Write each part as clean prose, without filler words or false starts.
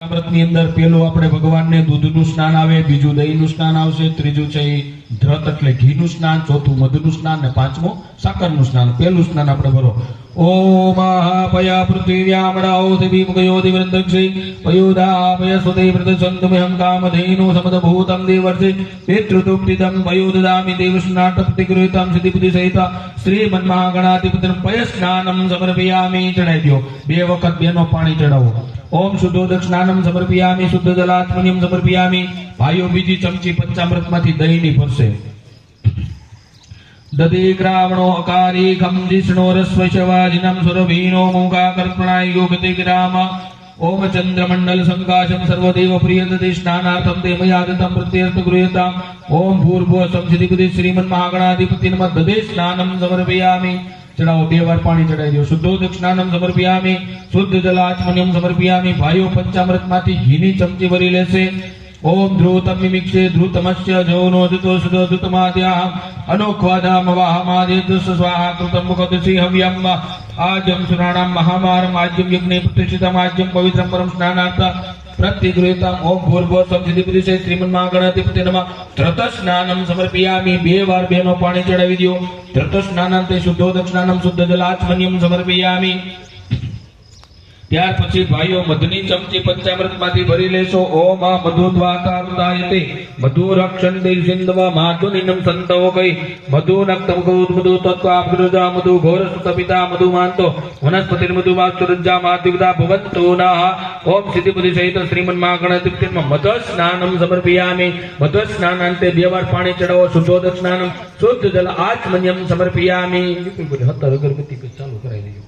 અમૃતની અંદર પેલું આપણે ભગવાનને દૂધનું સ્નાન આવે, બીજું દહીંનું સ્નાન આવશે, ત્રીજું છે ધ્રત એટલે ઘીનું સ્નાન, ચોથું મધુનું સ્નાન ને પાંચમું સાકરનું સ્નાન. પેલું સ્નાન આપણે ભરો. ઓમ મહાપયા પૃથ્વીવ્યામડાઓ દેવી મુખયો દિવ્રંદક્ષી પયોદાપય સુદે વ્રતસંતમહં કામધેનો સમદભૂતં દેવર્ષે પિતૃતુક્તિદં પયોદદામિ દેવસ્નાટપ્તિગૃહિतं સિદ્ધિબુદ્ધિ સહિત શ્રીમન્મહાગણાધિપતિં પય સ્નાનમ સમર્પયામિ. ચડાઈ દો. બે વખત બેનો પાણી ચડાવો. ओम शुद्धोदक स्नानम समर्पयामि, शुद्ध जलात्मनियम समर्पयामि. भाइयों बीजी चमची पंचामृतमांथी दहीनी भरशे. दधि ग्रावणो अकारी खम जिष्णो रस्वशवाजिनम सुरभीनो मूकाकर्पणाय योगते ग्राम. ओम चंद्रमंडल संकाशम सर्वदेव प्रिय दधि स्नानार्थम ते मया दत्तं प्रत्यर्थ गृह्यताम्. ओम भूर्भुवः संसिद्धिबुद्धि श्रीमन्महागणाधिपति नमः. दधि स्नानम समर्पयामि. चढ़ाओ. बे वार पानी चढ़ाई दो. शुद्धोदक स्नानम समर्पयामि, शुद्ध जलाचमनियम समर्पयामि. भाइयों पंचामृतमांथी घीनी चमची भरी लेशे. ओम ध्रुवतम मिमिक्षे ध्रुतमस्य जौनो दुतो सुदो दुतमाद्याः अनोख्वादाम वाहमादेत स्वाहा कृतं मुखदसि हव्यम्. आज्यं सुराणां महामारम् आज्यं यज्ञे प्रतिष्ठितम् आज्यं पवित्रं परं स्नानार्थ प्रतिगृहीतम्. ओम भूर्भुवः संसिद्धिबुद्धि श्रीमन्महागणाधिपते नमः. धृत स्नानम समर्पयामि. बे वार बेनो पाणी चढ़ावी दो. धृत स्नानांते शुद्धोदक स्नानम शुद्ध जलाचमनियम समर्पयामि. ત્યાર પછી ભાઈઓ મધની ચમચી પંચામૃતમાંથી ભરી લેશો. ઓમ આ મધુદ્વાતારુદાયતે મધુરક્ષંતે સિંધવા માધુનિનમ સંતવો કઈ મધુનક્તમ ગૌદ મધુ તત્વા અભ્રજા મધુ ઘોરસુતપિતા મધુમાંતો વનસ્પતિર્મધુમાસ્તુરજ્જા માદ્યુગતા ભવંતો નઃ. ઓમ સિદ્ધિબુદ્ધિ સહિત શ્રીમન્મહાગણાધિપતિમાં મધ સ્નાનમ સમર્પયામિ. મધ સ્નાનાંતે બે વાર પાણી ચડાવો. શુદ્ધોદક સ્નાનમ શુદ્ધ જલ આચમન્યમ સમર્પયામિ. હતર અગરબત્તી ચાલુ કરાવી દેજો.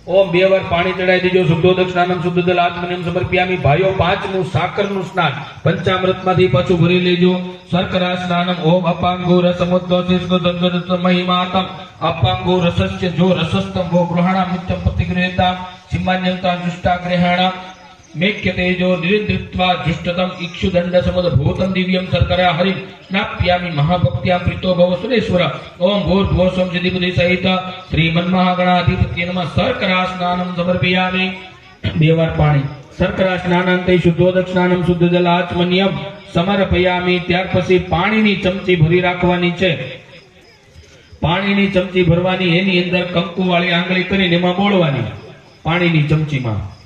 ओम बे वार पाणी चढ़ाई दीजो. शुद्धोदक स्नानम शुद्ध जल आत्मनियम समर्पयामि. भाइयों पांचमું साकरનું स्नान पंचामृतमांथी पाछું भरी लेजो. शर्करा स्नानम. ओम अपांगो रसमुद्वसिष्णुदंदरस महिमातम अपांगो रसस्य जो रसस्तम वो गृहाणां नित्यं प्रतिगृहीतां सिंहान्यंता जुष्टाग्रहाणां मेक्यतेजो निरिन्द्रित्वा जुष्टतम इक्षुदंड समुद्भूतं दिव्यं शर्करा हरि स्नाप्यामि महाभक्त्या प्रीतो भव सुरेश्वर. ओम भूर्भुवः स्वं सिद्धिबुद्धि सहित श्रीमन्महागणाधिपति नमः. शर्करा स्नानम समर्पयामि. बे वार पाणी. शर्करा स्नानांते शुद्धोदक स्नानम शुद्ध जलाचमनियम समर्पयामि. त्यार पछी पाणीनी चमची भरी राखवानी छे. पाणीनी चमची भरवानी. एनी अंदर कंकुवाળી આંગળી કરીને એમાં બોળવાની પાણીની ચમચીમાં.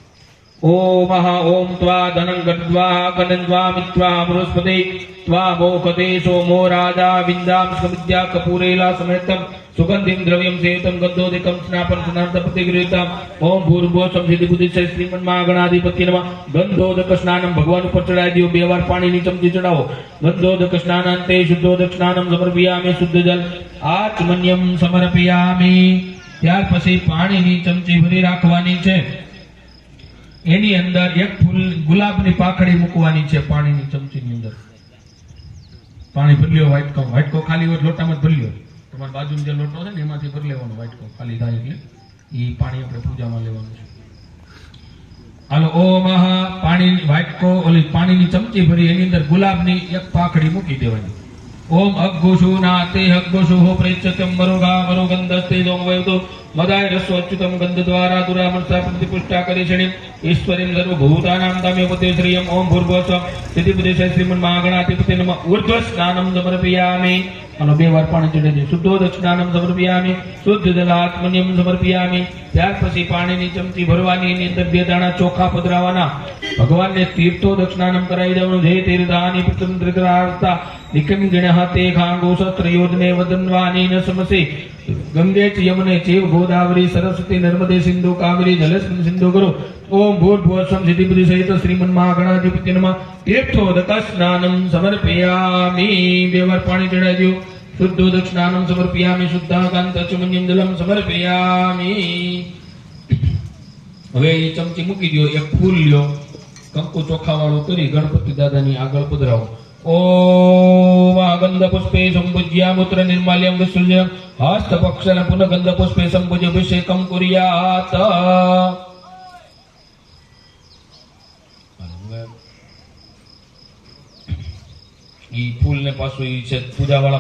ओम ओम त्वा धनं गत्वा कनन्वा मित्वा बृहस्पति त्वा मोखते सोमो राजा विन्दां समिद्या कपूरेला समेतं सुगंधिं द्रव्यं सेवितं गन्धोदिकं स्नापन स्नानार्थ प्रतिगृहीतम्. ओम भूर्भुवः संसिद्धिबुद्धि श्रीमन्महागणाधिपति नमः. गंधोदक स्नानम भगवान ऊपर चढ़ाई दियो. बे वार पाणीनी चमची चढ़ावो. गंधोदक स्नानांते शुद्धोदक स्नानम समर्पयामि. शुद्ध जल आचमन्यम समर्पयामि. त्यार पछी पाणीनी चमची भरी राखवानी छे. एनी अंदर एक फूल गुलाबनी पाखड़ी मूकवानी छे. पाणीनी चमचीनी अंदर पाणी भरी ल्यो. वाटको खाली હોય લોટામાં ભરી લ્યો. તમારા બાજુમાં જે લોટો છે ને એમાંથી ભરી લેવાનો. વાટકો ખાલી થાય એટલે ઈ પાણી આપણે પૂજામાં લેવાનું છે. હાલો. ઓમ પાણી વાટકો ઓલી પાણીની ચમચી ભરી એની અંદર ગુલાબની એક પાખડી મૂકી દેવાની. ओम अग्गुषु नाते अग्गुषु प्रेच्यतम मरुगा मरुगंधस्ते दोम वैदो मदाय रसो अच्युतम गंध द्वारा दुरामर्षा प्रतिपुष्टा करिषणि ईश्वरीं सर्वभूतानां तमेवते श्रियं. ओम भूर्भुवः सिद्धिबुद्धि श्रीमन्महागणाधिपते नमः. ऊर्ध्व स्नानं समर्पयामि. અને બે વાર પાણી ચડે છે. શુદ્ધોદક સ્નાનમ સમર્પયામિ. શુદ્ધ જલાત્મન્યમ સમર્પયામિ. ત્યાર પછી પાણીની ચમચી ભરવાની. એની અંદર બે દાણા ચોખા પધરાવાના. ભગવાનને તીર્થોદક સ્નાનમ કરાવી દેવાનું. જય તીર્થાની પ્રતંત્રતા નિકમ ગણઃ તે ખાંગો સત્રયોજને વદનવાની ન સમસે ગંગે ચ યમુને ચૈવ ગોદાવરી સરસ્વતી નર્મદે સિંધુ કાવેરી જલેસ્મિન સિંધુ કરો. ओम भूर्भुवः स्वं सिद्धिबुद्धि सहित श्रीमन्महागणाधिपति नमः. तीर्थोदक स्नानं समर्पयामि. बे वार पाणी चढ़ाई दो. शुद्धोदक स्नानं समर्पयामि. शुद्धाकांतचमन्यं जलं समर्पयामि. હવે એ ચમચી મૂકી દો. એક ફૂલ લ્યો. કંકુ ચોખાવાળું કરી ગણપતિ દાદાની આગળ પધરાવો. ओम गंध पुष्पे संपूज्य मूत्र निर्माल्यं विसृज्य हस्तपक्षन पुनः गंध पुष्पे संपूज्य अभिषेकं कुर्यात्. ई फूल ने पासो ई छे पूजा वाला